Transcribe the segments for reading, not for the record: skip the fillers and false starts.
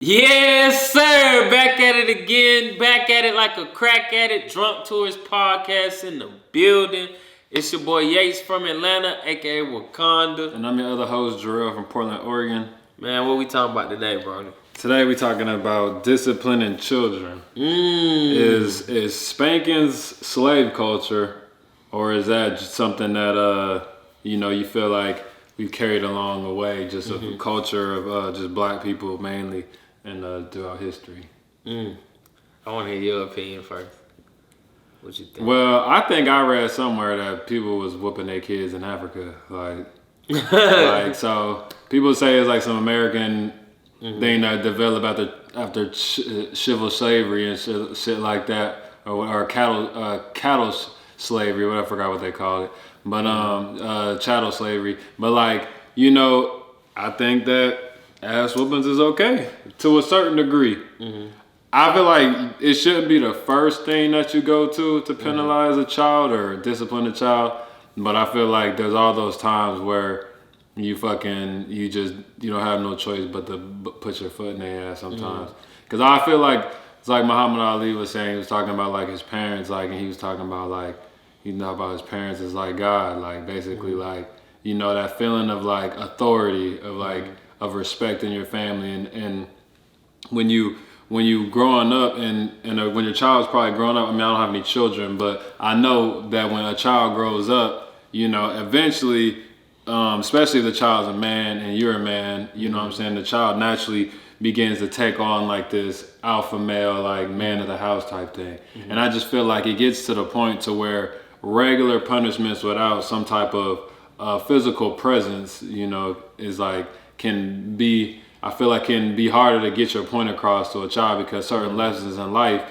Yes, sir. Back at it again. Back at it like a crack at it. Drunk Tourist Podcast in the building. It's your boy Yates from Atlanta, aka Wakanda. And I'm your other host, Jarrell from Portland, Oregon. Man, what we talking about today, brother? Today we talking about disciplining children. Is spanking's slave culture, or is that just something that you feel like we've carried along the way, just a culture of just black people mainly and throughout history? I want to hear your opinion first. What you think? Well, I think I read somewhere that people was whooping their kids in Africa, like so. People say it's like some American thing that developed after civil slavery and shit like that, or cattle slavery, what I forgot what they called it, but chattel slavery. But I think that ass whoopings is okay to a certain degree. I feel like it shouldn't be the first thing that you go to penalize a child or discipline a child, but I feel like there's all those times where you don't have no choice but to put your foot in their ass sometimes. Because I feel like it's like Muhammad Ali was saying, he was talking about like his parents, and he was talking about about his parents as like God, like basically that feeling of like authority, of respect in your family, and when you growing up and when your child's probably growing up. I mean, I don't have any children, but I know that when a child grows up, eventually, especially if the child's a man and you're a man, what I'm saying, the child naturally begins to take on like this alpha male, like man of the house type thing. And I just feel like it gets to the point to where regular punishments without some type of physical presence, is like can be harder to get your point across to a child, because certain lessons in life,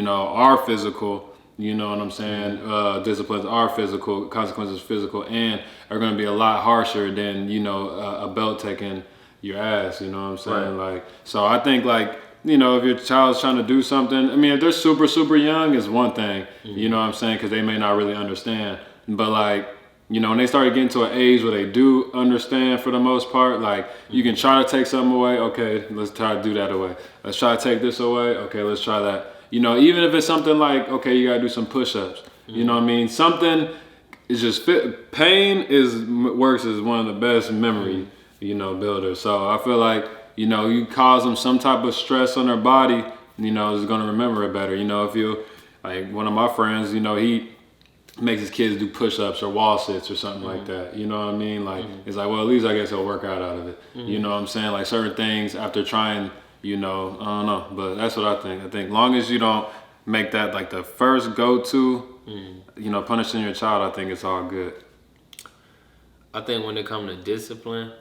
are physical. You know what I'm saying? Disciplines are physical, consequences physical, and are going to be a lot harsher than a belt taking your ass. You know what I'm saying? Right. So I think if your child's trying to do something, I mean, if they're super super young, is one thing. You know what I'm saying? Because they may not really understand. But when they start getting to an age where they do understand for the most part, you can try to take something away. Okay, let's try to do that away. Let's try to take this away. Okay, let's try that. Even if it's something like, okay, you gotta do some push-ups. You know what I mean? Something is just fit. Pain works as one of the best memory, builders. So I feel like, you cause them some type of stress on their body, is gonna remember it better. If you, like one of my friends, he makes his kids do push-ups or wall sits or something like that. You know what I mean? It's like, well, at least I guess he'll work out of it. You know what I'm saying? Like certain things after trying, I don't know, but that's what I think. I think long as you don't make that like the first go-to, punishing your child, I think it's all good. I think when it comes to discipline,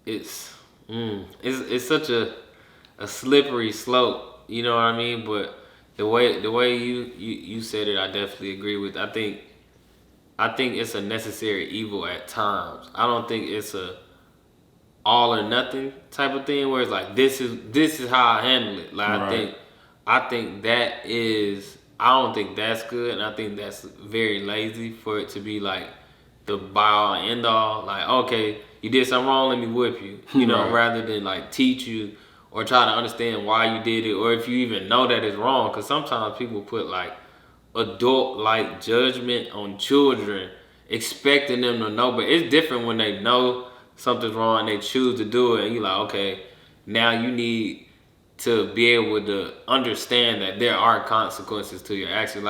it's such a slippery slope. You know what I mean? But the way you said it, I definitely agree with. I think it's a necessary evil at times. I don't think it's a all or nothing type of thing where it's like this is how I handle it. Like Right. I think that is, I don't think that's good, and I think that's very lazy for it to be like the buy all and end all. Like, okay, you did something wrong, let me whip you. Right. Rather than like teach you or try to understand why you did it, or if you even know that it's wrong. Because sometimes people put like adult like judgment on children, expecting them to know, but it's different when they know something's wrong and they choose to do it, and you're like, okay, now you need to be able to understand that there are consequences to your action.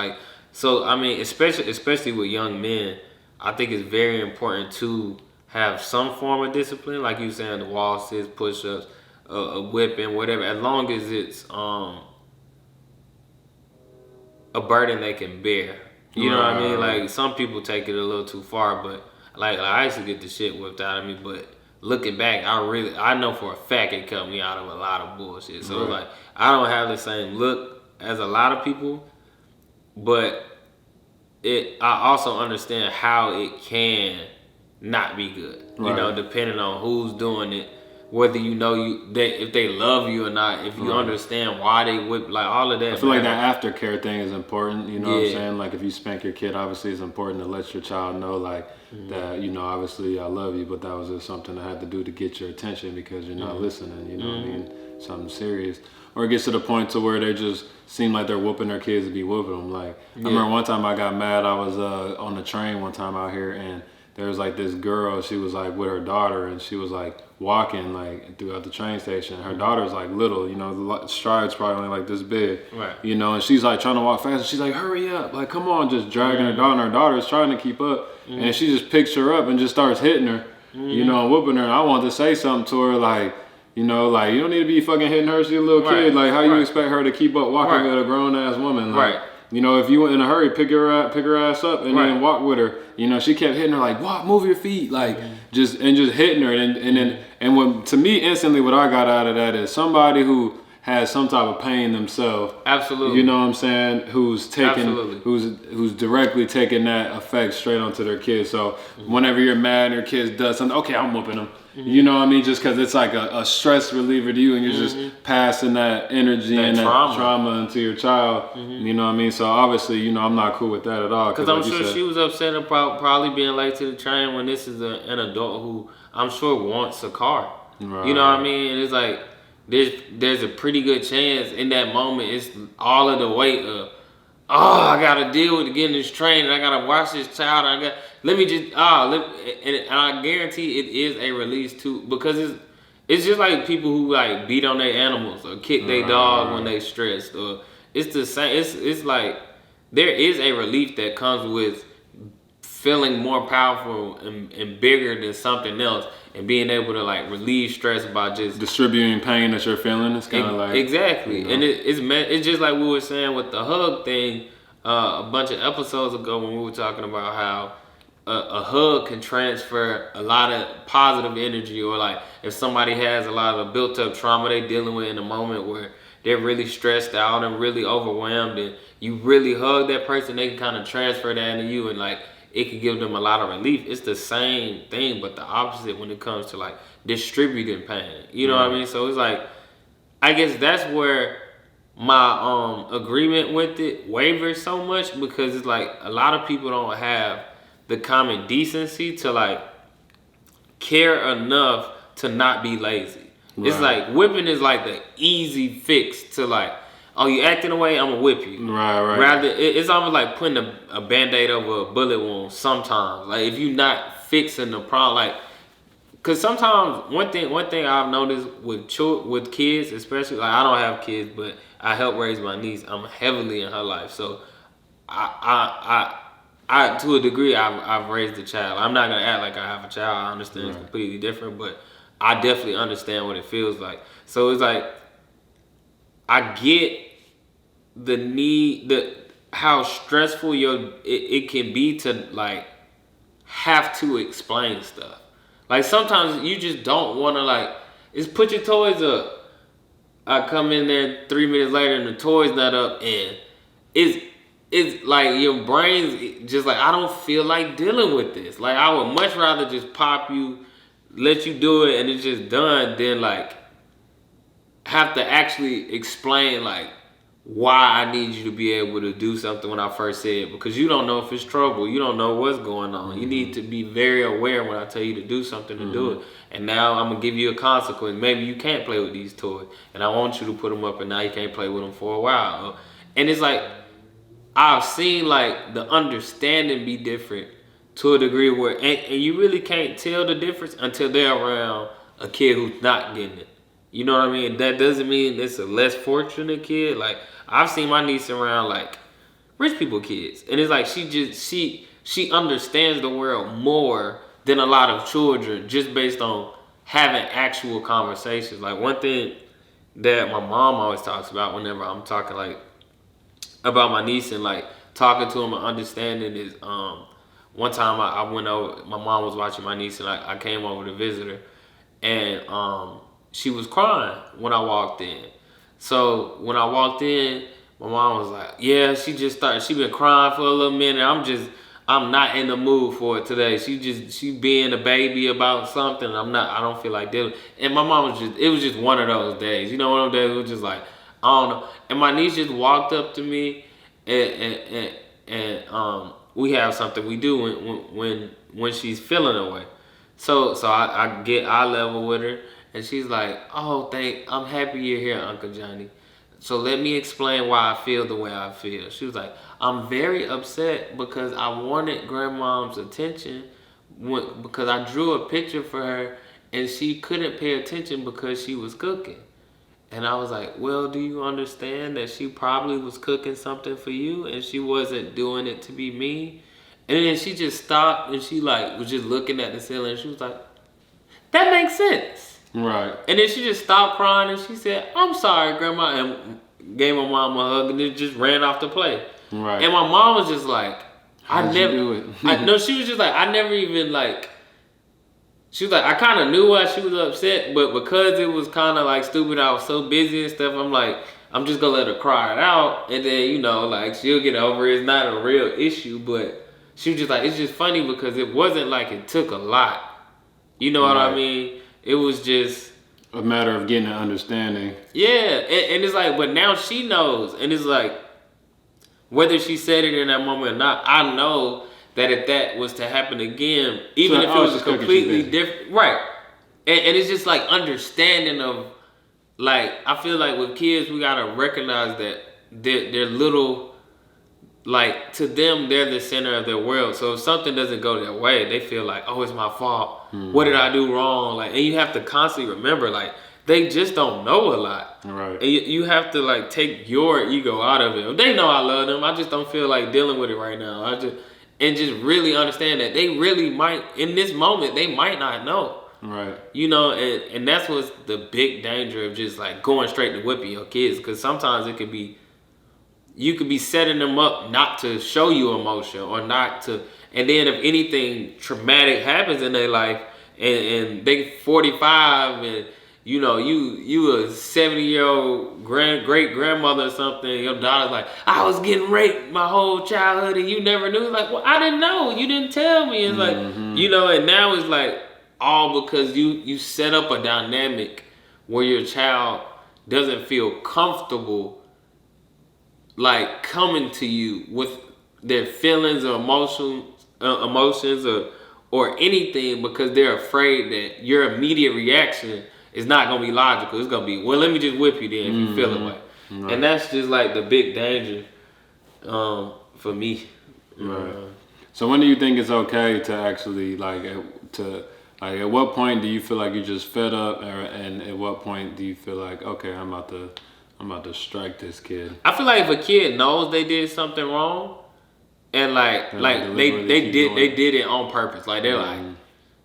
So I mean, especially with young men, I think it's very important to have some form of discipline, like you saying, the wall sits, push-ups, a whipping, whatever, as long as it's a burden they can bear. You know what I mean? Like some people take it a little too far, but like I used to get the shit whipped out of me, but looking back, I know for a fact it cut me out of a lot of bullshit. So Right. I don't have the same look as a lot of people, but I also understand how it can not be good. Right. Depending on who's doing it. whether you know if they love you or not, if you understand why they whip, like all of I that. feel like that aftercare thing is important. You know what I'm Yeah. saying? Like if you spank your kid, obviously it's important to let your child know, like that. You know, obviously I love you, but that was just something I had to do to get your attention because you're not listening. You know what I mean? Something serious. Or it gets to the point to where they just seem like they're whooping their kids to be whooping them. Like I remember one time I got mad. I was on the train one time out here, and there was like this girl. She was like with her daughter, and she was like walking like throughout the train station. Her daughter's like little, you know, the strides probably only like this big, Right. you know, and she's like trying to walk fast. And she's like, hurry up, like come on, just dragging her daughter. And her daughter is trying to keep up, and she just picks her up and just starts hitting her, you know, and whooping her. And I wanted to say something to her like, you know, like you don't need to be fucking hitting her. She's a little kid. Like how you expect her to keep up walking with a grown ass woman? Like, you know, if you were in a hurry, pick her ass up and then walk with her. You know, she kept hitting her like, "Walk, move your feet," like just hitting her. And when to me instantly, what I got out of that is somebody who has some type of pain themselves. Absolutely. You know what I'm saying? Who's taking, Absolutely. who's directly taking that effect straight onto their kids. So whenever you're mad and your kids does something, okay, I'm whooping them. You know what I mean? Just because it's like a stress reliever to you, and you're just passing that energy and that trauma into your child. You know what I mean? So obviously, you know, I'm not cool with that at all. Because I'm sure she was upset about probably being late to the train when this is an adult who I'm sure wants a car. Right. You know what I mean? And it's like there's a pretty good chance in that moment it's all of the weight of, oh, I gotta deal with getting this train, and I gotta watch this child. And and I guarantee it is a release too, because it's just like people who like beat on their animals or kick their dog when they stressed, or it's the same. It's like there is a relief that comes with feeling more powerful and bigger than something else, and being able to like relieve stress by just distributing pain that you're feeling. It's kind of like exactly, you know. and it's just like we were saying with the hug thing a bunch of episodes ago when we were talking about how a hug can transfer a lot of positive energy, or like if somebody has a lot of built up trauma they're dealing with in a moment where they're really stressed out and really overwhelmed, and you really hug that person, they can kind of transfer that into you, and like it can give them a lot of relief. It's the same thing, but the opposite when it comes to like distributing pain. You know what I mean? So it's like, I guess that's where my agreement with it wavers so much, because it's like a lot of people don't have the common decency to like care enough to not be lazy. Right. It's like whipping is like the easy fix to like, oh, you acting away, I'm gonna whip you. Right. Rather, it's almost like putting a band-aid over a bullet wound sometimes. Like if you're not fixing the problem, like, cause sometimes one thing I've noticed with kids, especially, like I don't have kids, but I help raise my niece. I'm heavily in her life, so I to a degree I've raised a child. I'm not gonna act like I have a child. I understand it's completely different, but I definitely understand what it feels like. So it's like I get the need, how stressful it can be to like have to explain stuff. Like sometimes you just don't want to like, just put your toys up. I come in there 3 minutes later and the toy's not up, and it's like your brain's just like, I don't feel like dealing with this. Like I would much rather just pop you, let you do it, and it's just done, than like have to actually explain like why I need you to be able to do something when I first said it, because you don't know if it's trouble. You don't know what's going on. You need to be very aware when I tell you to do something to do it. And now I'm going to give you a consequence. Maybe you can't play with these toys, and I want you to put them up, and now you can't play with them for a while. And it's like, I've seen like the understanding be different to a degree where, and you really can't tell the difference until they're around a kid who's not getting it. You know what I mean? That doesn't mean it's a less fortunate kid. Like I've seen my niece around like rich people kids, and it's like she understands the world more than a lot of children, just based on having actual conversations. Like one thing that my mom always talks about whenever I'm talking like about my niece and like talking to him and understanding is one time I went over, my mom was watching my niece, and I came over to visit her, and she was crying when I walked in. So when I walked in, my mom was like, yeah, she been crying for a little minute. I'm not in the mood for it today. She being a baby about something. I don't feel like dealing. And my mom it was just one of those days. You know, one of those days it was just like, I don't know. And my niece just walked up to me and we have something we do when she's feeling away. So I get eye level with her and she's like, "Oh, I'm happy you're here, Uncle Johnny. So let me explain why I feel the way I feel." She was like, "I'm very upset because I wanted grandmom's attention because I drew a picture for her and she couldn't pay attention because she was cooking." And I was like, "Well, do you understand that she probably was cooking something for you and she wasn't doing it to be mean?" And then she just stopped and she like was just looking at the ceiling and she was like, "That makes sense." Right. And then she just stopped crying and she said, "I'm sorry, Grandma," and gave my mom a hug and then just ran off to play. Right. And my mom was just like, How'd you do it? No, she was just like, I never even like. She was like, I kind of knew why she was upset, but because it was kind of like stupid, I was so busy and stuff. I'm like, I'm just gonna let her cry it out, and then like she'll get over it. It's not a real issue, but she was just like, it's just funny because it wasn't like it took a lot. You know what I mean? It was just a matter of getting an understanding. Yeah, and it's like, but now she knows, and it's like, whether she said it in that moment or not, I know that if that was to happen again, even if it was completely different, right? And it's just like understanding of, like, I feel like with kids, we gotta recognize that they're little, like, to them, they're the center of their world. So if something doesn't go their way, they feel like, oh, it's my fault. What did I do wrong? Like, and you have to constantly remember, like, they just don't know a lot. Right. And you have to, like, take your ego out of it. They know I love them. I just don't feel like dealing with it right now. And just really understand that they really might, in this moment, they might not know. Right. And that's what's the big danger of just, like, going straight to whipping your kids. Because sometimes you could be setting them up not to show you emotion or not to, and then if anything traumatic happens in their life and they 45 and you a 70-year-old great grandmother or something, your daughter's like, I was getting raped my whole childhood and you never knew. It's like, well, I didn't know. You didn't tell me. It's like, and now it's like all because you set up a dynamic where your child doesn't feel comfortable like coming to you with their feelings or emotions or anything because they're afraid that your immediate reaction is not gonna be logical. It's gonna be, well, let me just whip you then if you feel away. Right. And that's just like the big danger for me. Right. So when do you think it's okay to actually at what point do you feel like you're just fed up, and at what point do you feel like, okay, I'm about to strike this kid? I feel like if a kid knows they did something wrong, and they did it on purpose, like they're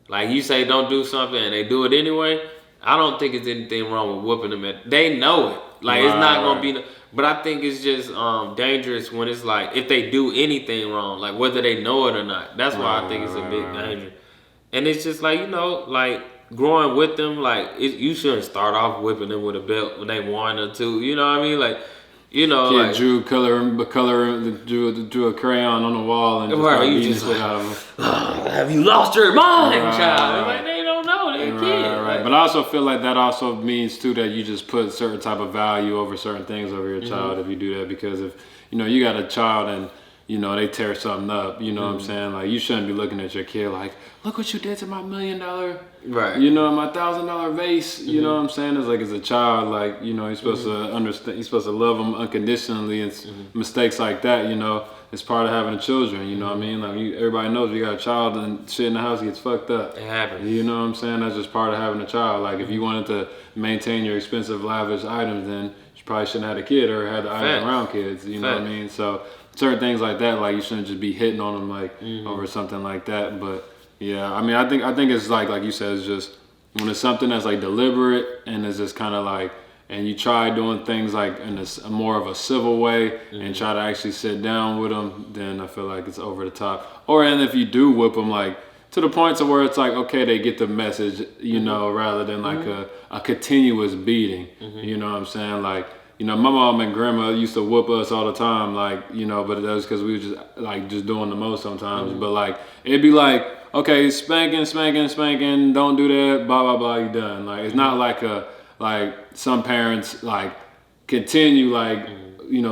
like you say don't do something and they do it anyway. I don't think it's anything wrong with whooping them. They know it, like it's not gonna be. But I think it's just dangerous when it's like if they do anything wrong, like whether they know it or not. That's why I think it's a big danger. And it's just like like growing with them, like you shouldn't start off whipping them with a belt when they 1 or 2. You know what I mean? Like, kid like, drew a crayon on the wall and just started beating the shit out of them. Have you lost your mind, child? Like they don't know, they're kids. Right. Like, but I also feel like that also means too that you just put certain type of value over certain things over your child if you do that, because if you got a child and they tear something up, what I'm saying? Like, you shouldn't be looking at your kid like, look what you did to my $1 million, right? My $1,000 vase. You know what I'm saying? It's like, as a child, like, you're supposed to understand, you're supposed to love them unconditionally, and mistakes like that, it's part of having children. You know what I mean? Like, everybody knows you got a child and shit in the house gets fucked up. It happens. You know what I'm saying? That's just part of having a child. Like, if you wanted to maintain your expensive, lavish items, then you probably shouldn't have had a kid or had the items around kids. You know what I mean? So certain things like that, like, you shouldn't just be hitting on them like over something like that. But yeah, I mean, I think it's like you said, it's just when it's something that's like deliberate and it's just kind of like, and you try doing things like in a more of a civil way and try to actually sit down with them, then I feel like it's over the top. And if you do whip them, like, to the point to where it's like, okay, they get the message, rather than like a continuous beating. You know what I'm saying? Like, my mom and grandma used to whoop us all the time, like, but that was because we were just doing the most sometimes. But like, it'd be like, okay, spanking, spanking, spanking, don't do that, blah, blah, blah, you done. Like, it's not like some parents like continue like,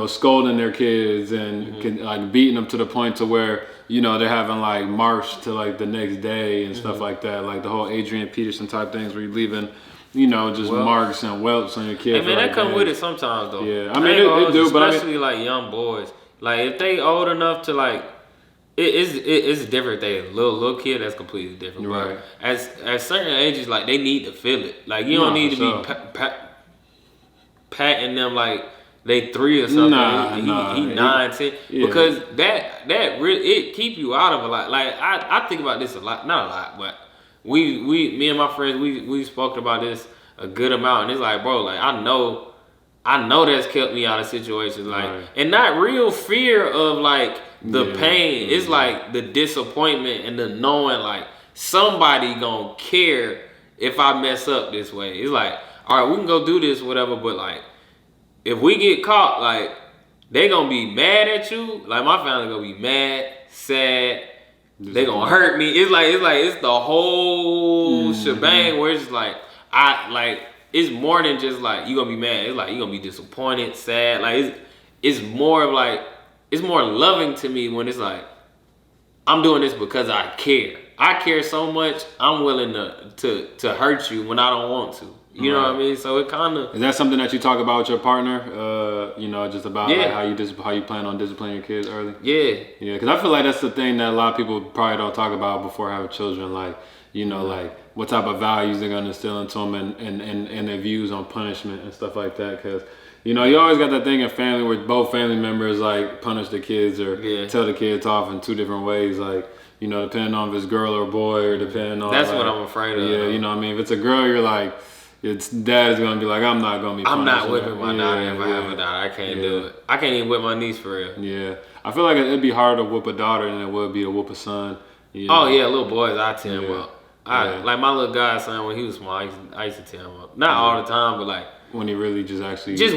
scolding their kids and like beating them to the point to where, they're having like march to like the next day and stuff like that. Like the whole Adrian Peterson type things where you're leaving, just marks and welts on your kid. Hey man, that come with it sometimes though. Yeah, I mean it do, but especially like young boys. Like if they old enough to like, it's different. If they a little kid, that's completely different. Right. But at certain ages, like they need to feel it. Like you don't need to be patting them like they 3 or something. He 9, 10. Yeah. Because that really it keep you out of a lot. Like I think about this a lot, not a lot, but me and my friends we spoke about this a good amount, and it's like, bro, like I know that's kept me out of situations, like, and not real fear of like the pain. It's like the disappointment and the knowing like somebody gonna care if I mess up this way. It's like, all right, we can go do this, whatever, but like if we get caught, like they gonna be mad at you. Like my family gonna be mad, sad. They gonna hurt me. It's the whole shebang where it's like it's more than just like you gonna be mad. It's like you gonna be disappointed, sad. Like it's more of like it's more loving to me when it's like I'm doing this because I care. I care so much. I'm willing to hurt you when I don't want to. You know what I mean? So it kind of is that something that you talk about with your partner? Just about like how you plan on disciplining your kids early. Yeah. Because I feel like that's the thing that a lot of people probably don't talk about before having children. Like like what type of values they're gonna instill into them and their views on punishment and stuff like that. Because you always got that thing in family where both family members like punish the kids or tell the kids off in 2 different ways. Like depending on if it's girl or boy or depending on that's like, what I'm afraid of. Yeah, what I mean. If it's a girl, you're like. Its dad is gonna be like, I'm not gonna be. I'm not whipping my daughter if I have a daughter. I can't do it. I can't even whip my niece for real. Yeah, I feel like it'd be harder to whoop a daughter than it would be to whoop a son. Oh yeah, little boys, I tear him up. Like my little godson when he was small, I used to tear him up. Not all the time, but like when he really just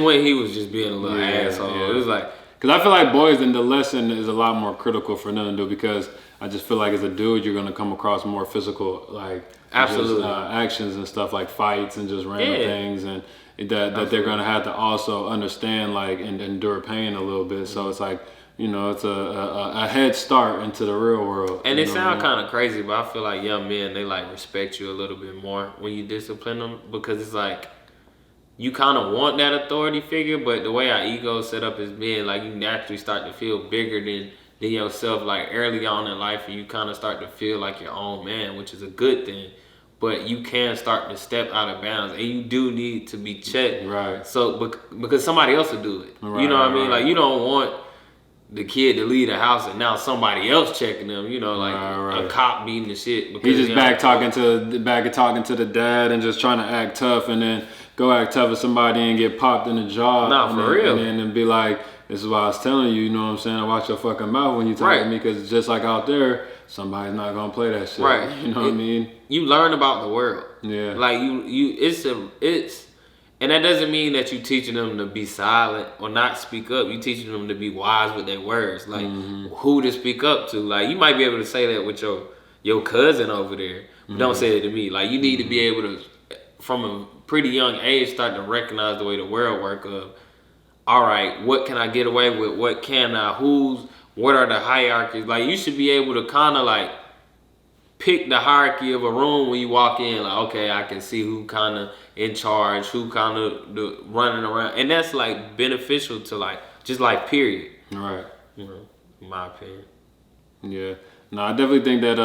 when he was just being a little asshole. Yeah. It was like because I feel like boys in the lesson is a lot more critical for them to do because I just feel like as a dude you're gonna come across more physical like. Absolutely. Actions and stuff like fights and just random things and that they're gonna have to also understand like and endure pain a little bit. So it's like it's a head start into the real world. And it sounds kind of crazy, but I feel like young men they like respect you a little bit more when you discipline them because it's like you kind of want that authority figure, but the way our ego is set up is being like you naturally start to feel bigger than yourself like early on in life, and you kind of start to feel like your own man, which is a good thing. But you can start to step out of bounds, and you do need to be checked. Right. So because somebody else will do it. Right, you know what I mean? Like you don't want the kid to leave the house and now somebody else checking them. A cop beating the shit. Because, he's just back talking to the dad and just trying to act tough, and then go act tough with somebody and get popped in the jaw. Nah, for real. And then be like, this is why I was telling you. You know what I'm saying? Watch your fucking mouth when you talk to me, because just like out there, somebody's not gonna play that shit. Right. You know what I mean? You learn about the world. Yeah. Like it's and that doesn't mean that you teaching them to be silent or not speak up. You teaching them to be wise with their words. Like who to speak up to. Like you might be able to say that with your cousin over there. But don't say it to me. Like you need to be able to from a pretty young age start to recognize the way the world works of all right, what can I get away with? What can I? What are the hierarchies? Like you should be able to kind of like pick the hierarchy of a room when you walk in. Like, okay, I can see who kind of in charge, who kind of running around, and that's like beneficial to like just like period. Right. In my opinion. Yeah. No, I definitely think that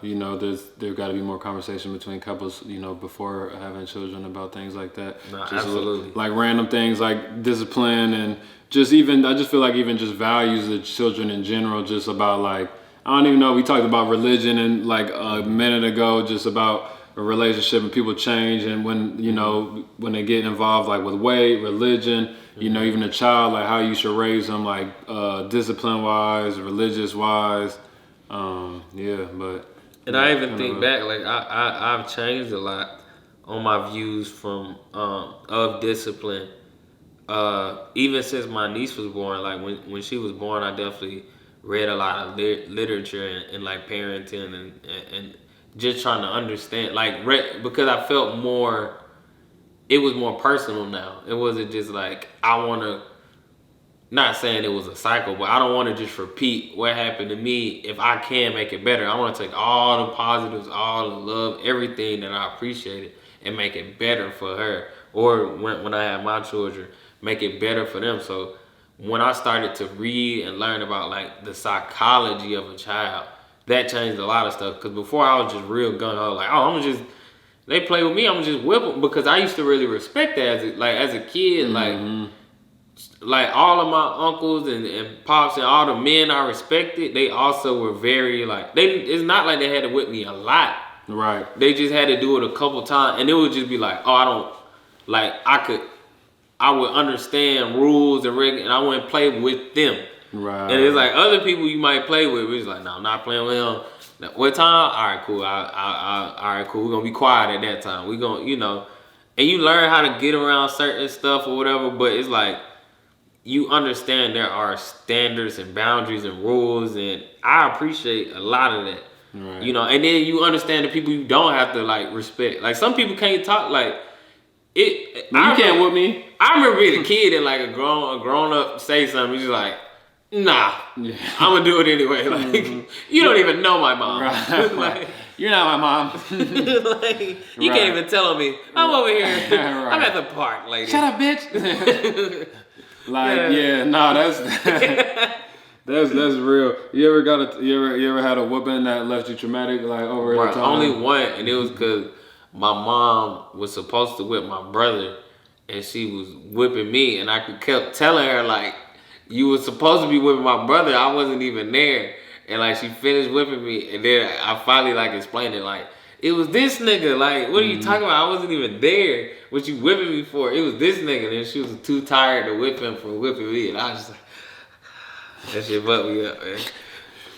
there's got to be more conversation between couples, before having children about things like that. No, absolutely. Like random things like discipline and I just feel like even just values of children in general, just about like, I don't even know, we talked about religion and like a minute ago, just about a relationship and people change, and when they get involved like with weight, religion, even a child, like how you should raise them, like discipline wise, religious wise. And I even think back, like I've changed a lot on my views from of discipline even since my niece was born, like when she was born, I definitely read a lot of literature and like parenting and just trying to understand, like because I felt more. It was more personal now. It wasn't just like I want to. Not saying it was a cycle, but I don't want to just repeat what happened to me. If I can make it better, I want to take all the positives, all the love, everything that I appreciated, and make it better for her. Or when I have my children, make it better for them. So when I started to read and learn about like the psychology of a child, that changed a lot of stuff. Because before I was just real gung ho, like, oh, I'm just they play with me, I'm just whip them, because I used to really respect that as a kid, like all of my uncles and pops and all the men I respected, they also were very like it's not like they had to whip me a lot. Right. They just had to do it a couple times, and it would just be like, oh, I don't like I would understand rules and and I wouldn't play with them. Right. And it's like other people you might play with, but it's like, no, I'm not playing with him. Now, what time? All right, cool. All right, cool. We're gonna be quiet at that time. We gonna, and you learn how to get around certain stuff or whatever. But it's like you understand there are standards and boundaries and rules, and I appreciate a lot of that. Right. And then you understand the people you don't have to like respect. Like some people can't talk like it. You can't with me. I remember being a kid and like a grown up say something. He's just like, nah, yeah. I'm gonna do it anyway. Like you don't even know my mom. Right. Like, you're not my mom. Like, you can't even tell me I'm over here. Right. I'm at the park, lady. Shut up, bitch. Like no, that's real. You ever had a whooping that left you traumatic like over the time? Only one, and it was because my mom was supposed to whip my brother, and she was whipping me, and I kept telling her like, you were supposed to be whipping my brother. I wasn't even there, and like she finished whipping me, and then I finally like explained it like, it was this nigga. Like, what are you talking about? I wasn't even there. What you whipping me for? It was this nigga. And then she was too tired to whip him for whipping me. And I was just like, that shit fucked me up, man.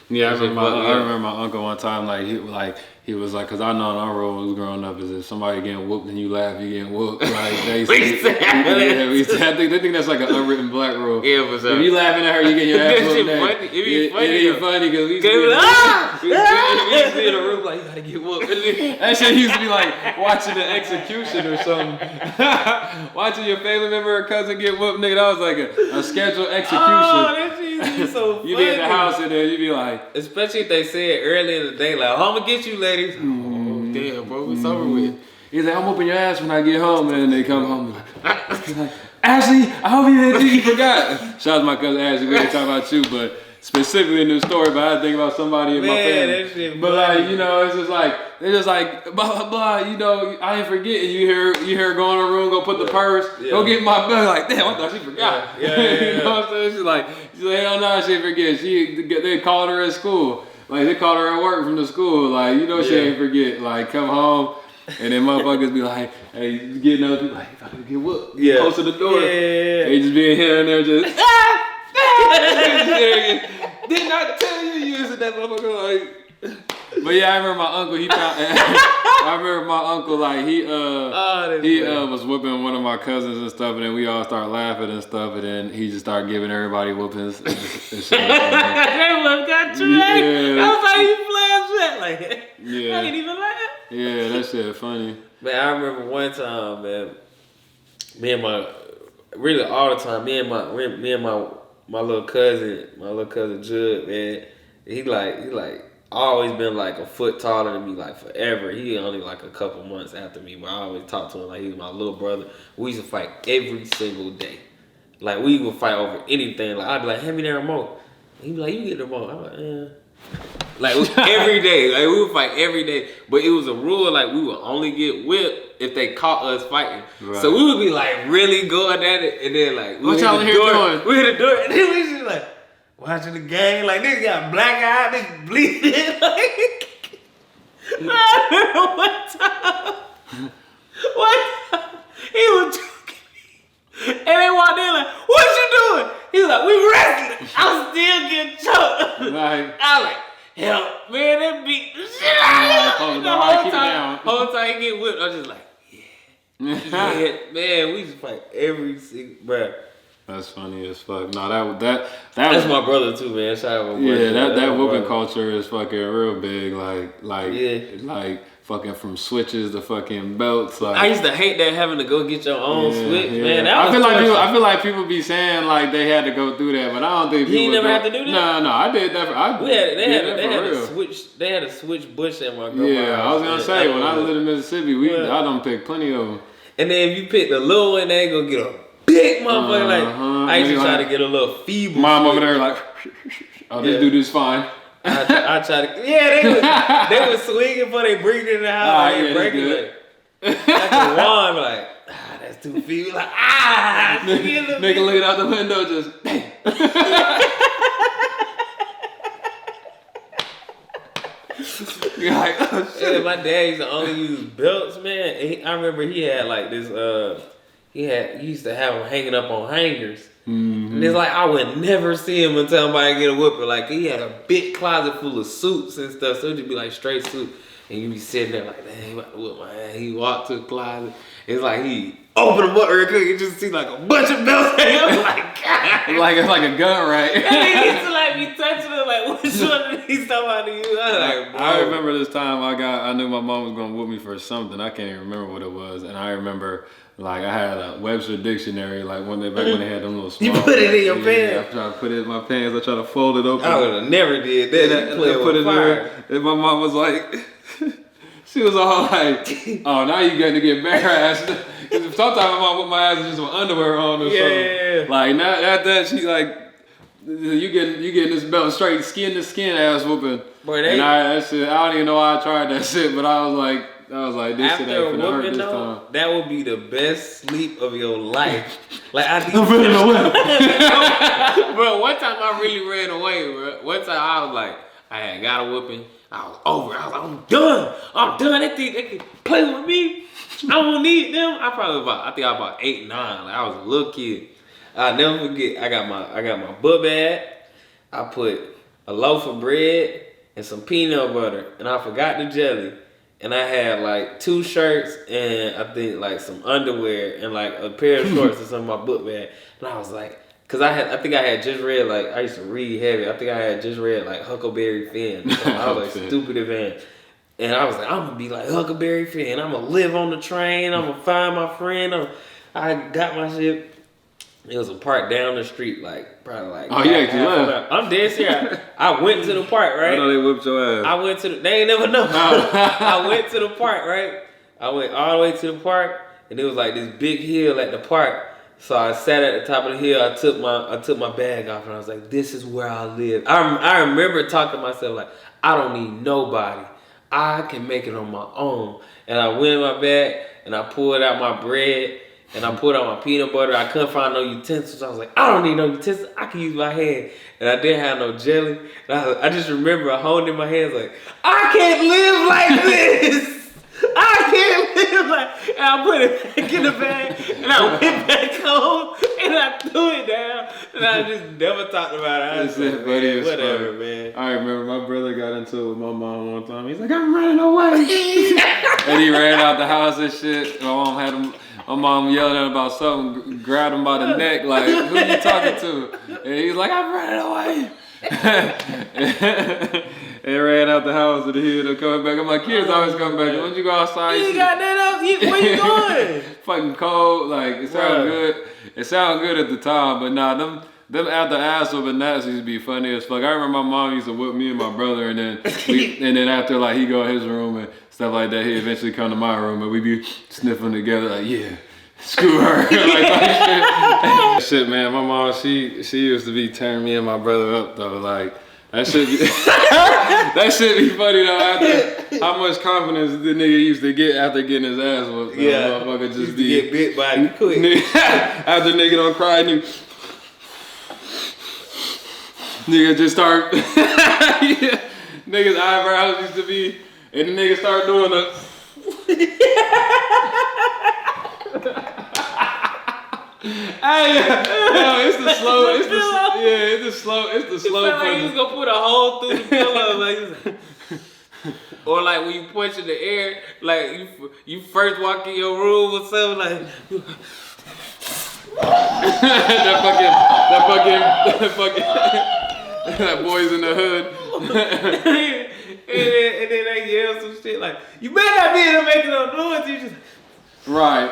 Yeah, I remember my uncle one time, he was like, cause I know in our rules growing up is if somebody getting whooped and you laugh, you getting whooped. Like they they think that's like an unwritten black rule. Yeah, for sure. If you laughing at her, you get your ass whooped. It be funny because we used to be in a room like, you gotta get whooped. That shit used to be like watching the execution or something. Watching your family member or cousin get whooped, nigga. That was like a scheduled execution. Oh, that shit used to be so funny. You be at the house and then you be like, especially if they say it early in the day, like, oh, I'm gonna get you, ladies. Oh, damn, bro, what's over with? He's like, I'm whooping your ass when I get home, and then they come home like, Ashley, I hope you didn't think you forgot. Shout out to my cousin Ashley, we ain't talking about you, but specifically in this story, but I think about somebody in my family. That shit but like, it's just like, they're just like, blah, blah, blah, I ain't forget. And you hear her go in the room, go put the purse, go get my bag. Like, damn, I thought she forgot. Yeah. You know what I'm saying? She's like, hell no, she didn't forget. They called her at school. Like, they called her at work from the school. Like, she ain't forget. Like, come home. And then motherfuckers be like, hey, you getting up? Like, if I could get whooped. Yeah. Close to the door. Yeah. They just be here and there just, did not tell you using that motherfucker. Like, but yeah, I remember my uncle, he was whipping one of my cousins and stuff, and then we all started laughing and stuff, and then he just started giving everybody whoopings. And shit. They would got you. Yeah. I was like, you playing shit like, yeah. I ain't even laugh. Yeah, that shit funny. Man, I remember one time, man, really all the time, me and my little cousin Judd, man, he like always been like a foot taller than me, like forever. He only like a couple months after me, but I always talk to him like he was my little brother. We used to fight every single day. Like we would fight over anything. Like I'd be like, hand me that remote. He'd be like, you get the remote. I'm like, Like every day, like we would fight every day, but it was a rule like we would only get whipped if they caught us fighting. Right. So we would be like really going at it, and then like what y'all here doing? We hit the door, and then we just like watching the game. Like niggas got black eye, niggas bleeding. Like one time he was choking me, and they walked in like, "What you doing?" He was like, "We wrestling." I'm still getting choked. Right. I was like, help, man, that beat the shit out of him. The whole time he get whipped, I was just like, yeah. Man, we used to fight every single, bruh. That's funny as fuck. No, That's my brother too, man. Shout out my brother. yeah, that my whooping brother. culture is fucking real big. Yeah. Like fucking from switches to fucking belts. Like I used to hate that having to go get your own switch, man. That I was feel like people be saying like they had to go through that, but I don't think You people ain't never had to do that? No, I did that. They had a switch bush at my grandma's Yeah, I was house, gonna man. say when I lived in Mississippi, Yeah. I done picked plenty of them. And then if you pick the little one, they gonna get a big motherfucker. Like I used to Maybe try like- to get a little feeble. Mom over switch. there like, oh, this dude is fine. I try to. Yeah, they was swinging before they bring it in the house. Like, yeah, break it like the wand, like that's too feeble. Like Nigga looking out the window, just bam. You're like, oh shit. Yeah, my dad used to only use belts, man. And I remember he had like this. He used to have them hanging up on hangers. Mm-hmm. And it's like I would never see him until somebody get a whooping. Like he had a big closet full of suits and stuff. So it'd just be like straight suit. And you be sitting there like, man, he about to whip my ass. He walked to the closet. It's like he opened them up real quick. You just see like a bunch of belts hanging up. Like, God. Like it's like a gun, right? And he used to like be touching it like, which one of these somebody to use? I was like, bro. I remember this time I knew my mom was gonna whoop me for something. I can't even remember what it was, and I remember like I had a Webster dictionary like one day back when they had them little small. You put it in your pants. I tried to put it in my pants. I tried to fold it open. I would have never did that. And You I play put with it fire. there, and my mom was like, she was all like, "Oh, now you got to get embarrassed." Because sometimes my mom put my ass in just with underwear on or something. Yeah. Like now after that, she like, you getting this belt straight skin to skin ass whooping. Boy, And I don't even know why I tried that shit, but I was like, this shit After ain't a finna hurt whooping this though, time. that would be the best sleep of your life. Like I think, I'm feeling the whip. bro. One time I really ran away, bro. One time I was like, I had got a whooping. I was over. I was like, I'm done. I'm done. They can play with me. I don't need them. I think I was about 8, 9. Like I was a little kid. I'll never forget. I got my book bag. I put a loaf of bread and some peanut butter, and I forgot the jelly. And I had like 2 shirts and I think like some underwear and like a pair of shorts or something in my book bag. And I was like, cause I think I had just read like I used to read heavy. I think I had just read like Huckleberry Finn. So I was like stupid advanced. And I was like, I'm gonna be like Huckleberry Finn. I'm gonna live on the train. I'm gonna find my friend. I got my shit. It was a park down the street, like probably like. Oh, you actually left? I'm dead serious. I went to the park, right? I know they whipped your ass. I went to they ain't never know. I went to the park, right? I went all the way to the park, and it was like this big hill at the park. So I sat at the top of the hill. I took my bag off, and I was like, "This is where I live." I remember talking to myself like, "I don't need nobody. I can make it on my own." And I went in my bag, and I pulled out my bread. And I put on my peanut butter. I couldn't find no utensils. I was like, I don't need no utensils. I can use my hand. And I didn't have no jelly. And I just remember holding in my hands like, I can't live like this. I can't live like. And I put it back in the bag. And I went back home. And I threw it down. And I just never talked about it. I was like, man, whatever, man. I remember my brother got into it with my mom one time. He's like, I'm running away. And he ran out the house and shit. My mom yelled at him about something, grabbed him by the neck, like, who you talking to? And he's like, I'm running away. And ran out the house and he ended up coming back. I'm like, kids always come back. Why don't you go outside? You ain't got that up. Where you going? Fucking cold. Like, it sounded good. It sounded good at the time, but nah, them after ass whooping naps used to be funny as fuck. I remember my mom used to whip me and my brother, and then after like he go in his room and stuff like that, he eventually come to my room and we be sniffing together like, yeah, screw her. like shit, man. My mom, she used to be tearing me and my brother up though. Like that shit be funny though. After how much confidence the nigga used to get after getting his ass whooped. Yeah, motherfucker just get bit by you quick. After nigga don't cry, nigga just start. Yeah. Niggas' eyebrows used to be, and the nigga start doing the. Hey, yo, it's the slow. It's the slow He was punch. gonna put a hole through the pillow. Like, Or like when you punch in the air, like you first walk in your room or something, like that boys in the hood. and then they yell some shit like, "You better not be in there making no noise." You just Right.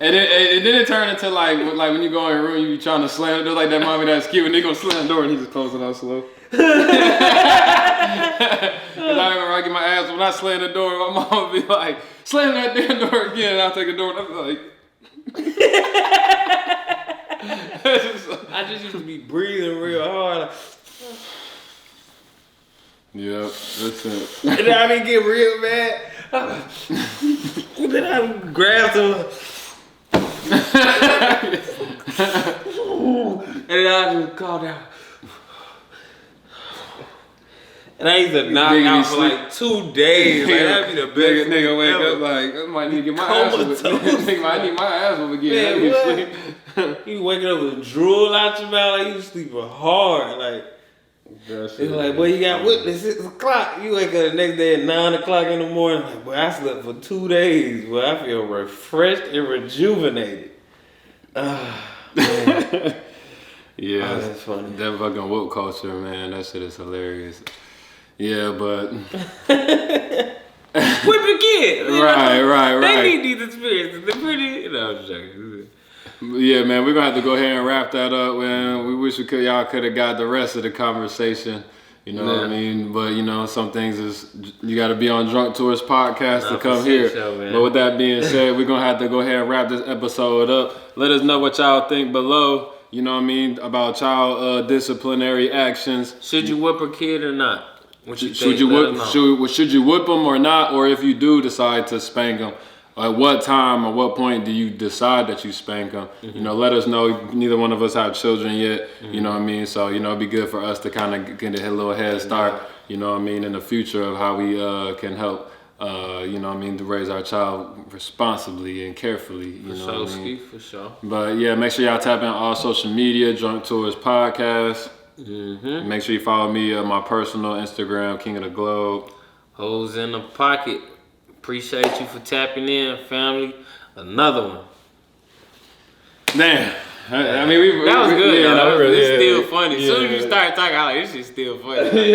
And then it turned into like when you go in your room, you be trying to slam the door like that mommy that's cute, and they gonna slam the door and he just close it out slow. Cause I remember I get my ass when I slam the door, my mom would be like, "Slam that damn door again," and I'll take the door and I'll be like. I just used to be breathing real hard. Like, yep, that's it. and then I be get real mad. And then I grab some. And then I just calm down. And I used to knock out for like 2 days. Like, that'd be the best. Nigga wake up like, I might need to get my ass whooped. Nigga, I need my ass whooped again. Man, you waking up with drool out your mouth like you sleeping hard. Like, it's like, boy, you got whipped at 6 o'clock. You wake up the next day at 9 o'clock in the morning. Like, boy, I slept for 2 days. Boy, I feel refreshed and rejuvenated. Man. Yeah, oh, that's funny. That fucking whoop culture, man. That shit is hilarious. Yeah, but whip your kid. Right. They need these experiences. They're pretty. I'm just joking. Yeah, man, we're gonna have to go ahead and wrap that up, man. We wish y'all could have got the rest of the conversation. You know what I mean? But some things is you got to be on Drunk Tourist Podcast to come here. But with that being said, we're gonna have to go ahead and wrap this episode up. Let us know what y'all think below. You know what I mean about child disciplinary actions. Should you whip a kid or not? Should you whip them or not? Or if you do decide to spank them, at what time or what point do you decide that you spank them? Mm-hmm. Let us know. Neither one of us have children yet. Mm-hmm. You know what I mean? So, it'd be good for us to kind of get a little head start, you know what I mean, in the future of how we can help, you know what I mean, to raise our child responsibly and carefully. You know what I mean? For sure. But yeah, make sure y'all tap in all social media, Drunk Tourist Podcast. Mm-hmm. Make sure you follow me on my personal Instagram, King of the Globe. Hoes in the pocket. Appreciate you for tapping in, family. Another one. Damn. I mean, that was good. Yeah, it's still funny. As soon as you start talking, I like, this shit's still funny.